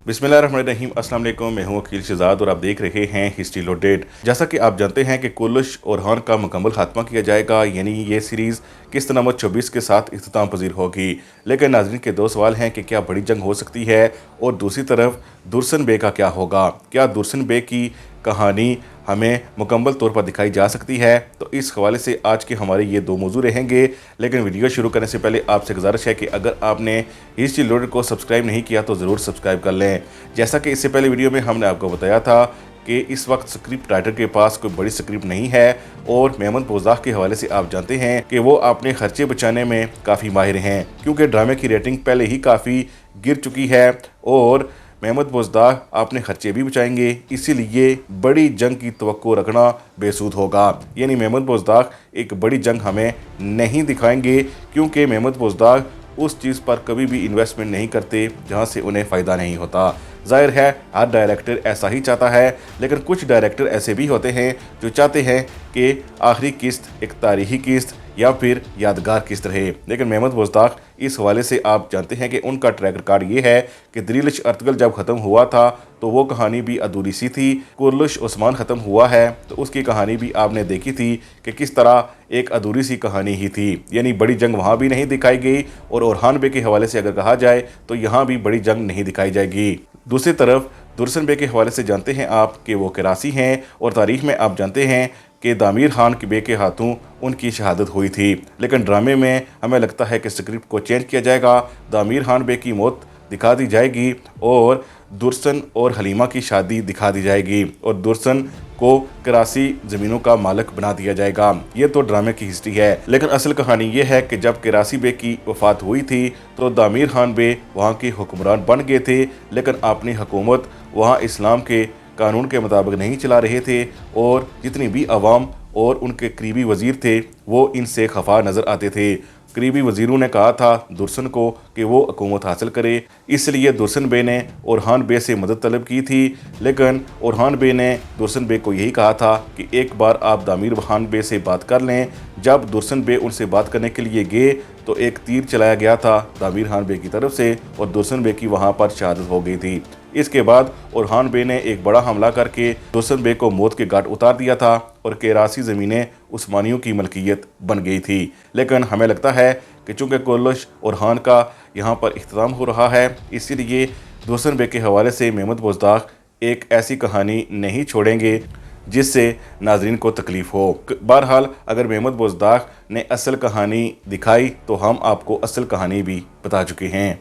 बिस्मिल्लाहिर्रहमानिर्रहीम। अस्सलाम वालेकुम। मैं हूं वकील शहजाद और आप देख रहे हैं हिस्ट्री लोडेड। जैसा कि आप जानते हैं कि कुर्लुश और हान का मुकम्मल खात्मा किया जाएगा, यानी ये सीरीज़ किस्त नंबर 24 के साथ इख्तिताम पजीर होगी। लेकिन नाज़रीन के दो सवाल हैं कि क्या बड़ी जंग हो सकती है, और दूसरी तरफ दुर्सन बे का क्या होगा। क्या दुर्सन बे की कहानी हमें मुकम्मल तौर पर दिखाई जा सकती है। तो इस हवाले से आज के हमारे ये दो मौजू रहेंगे। लेकिन वीडियो शुरू करने से पहले आपसे गुजारिश है कि अगर आपने हिस्ट्री लोडेड को सब्सक्राइब नहीं किया तो ज़रूर सब्सक्राइब कर लें। जैसा कि इससे पहले वीडियो में हमने आपको बताया था कि इस वक्त स्क्रिप्ट राइटर के पास कोई बड़ी स्क्रिप्ट नहीं है, और मेमन बोजदाक के हवाले से आप जानते हैं कि वो अपने खर्चे बचाने में काफ़ी माहिर हैं, क्योंकि ड्रामे की रेटिंग पहले ही काफ़ी गिर चुकी है और मेहमद बोजदाक अपने खर्चे भी बचाएंगे। इसीलिए बड़ी जंग की तवक्को रखना बेसूद होगा। यानी मेहमद बोजदाक एक बड़ी जंग हमें नहीं दिखाएंगे, क्योंकि मेहमद बोजदाक उस चीज़ पर कभी भी इन्वेस्टमेंट नहीं करते जहां से उन्हें फ़ायदा नहीं होता। जाहिर है हर डायरेक्टर ऐसा ही चाहता है, लेकिन कुछ डायरेक्टर ऐसे भी होते हैं जो चाहते हैं कि आखिरी किस्त एक तारीखी किस्त या फिर यादगार किस्त रहे। लेकिन मेहमद बोजदाक इस हवाले से आप जानते हैं कि उनका ट्रैक रिकॉर्ड ये है कि दरीलिश अर्तगल जब ख़त्म हुआ था तो वो कहानी भी अधूरी सी थी। कुर्लुश उस्मान ख़त्म हुआ है तो उसकी कहानी भी आपने देखी थी कि किस तरह एक अधूरी सी कहानी ही थी, यानी बड़ी जंग वहाँ भी नहीं दिखाई गई। और ओरहान बे के हवाले से अगर कहा जाए तो यहाँ भी बड़ी जंग नहीं दिखाई जाएगी। दूसरी तरफ दुर्सन बे के हवाले से जानते हैं आप कि वो करासी हैं, और तारीख़ में आप जानते हैं कि दामिर खान बे के हाथों उनकी शहादत हुई थी। लेकिन ड्रामे में हमें लगता है कि स्क्रिप्ट को चेंज किया जाएगा, दामिर खान बे की मौत दिखा दी जाएगी और दुर्सन और हलीमा की शादी दिखा दी जाएगी, और दुर्सन को करासी ज़मीनों का मालिक बना दिया जाएगा। ये तो ड्रामे की हिस्ट्री है। लेकिन असल कहानी ये है कि जब करासी बे की वफ़ात हुई थी तो दामिर खान बे वहाँ के हुक्मरान बन गए थे, लेकिन अपनी हुकूमत वहाँ इस्लाम के कानून के मुताबिक नहीं चला रहे थे, और जितनी भी अवाम और उनके करीबी वज़ीर थे वो इनसे खफा नज़र आते थे। करीबी वज़ीरों ने कहा था दुर्सन को कि वो हुकूमत हासिल करे, इसलिए दुर्सन बे ने ओरहान बे से मदद तलब की थी। लेकिन ओरहान बे ने दुर्सन बे को यही कहा था कि एक बार आप दामिर खान बे से बात कर लें। जब दुर्सन बे उनसे बात करने के लिए गए तो एक तीर चलाया गया था दामिर खान बे की तरफ से, और दुर्सन बे की वहाँ पर शहादत हो गई थी। इसके बाद ओरहान बे ने एक बड़ा हमला करके दुर्सन बे को मौत के घाट उतार दिया था, और करासी ज़मीनें उस्मानियों की मलकियत बन गई थी। लेकिन हमें लगता है कि चूँकि कुर्लुश और हान का यहाँ पर इख्तिताम हो रहा है, इसीलिए दुर्सन बे के हवाले से मेहमद बोजदाक एक ऐसी कहानी नहीं छोड़ेंगे जिससे नाजरीन को तकलीफ़ हो। बहरहाल अगर मेहमद बोजदाक ने असल कहानी दिखाई तो हम आपको असल कहानी भी बता चुके हैं।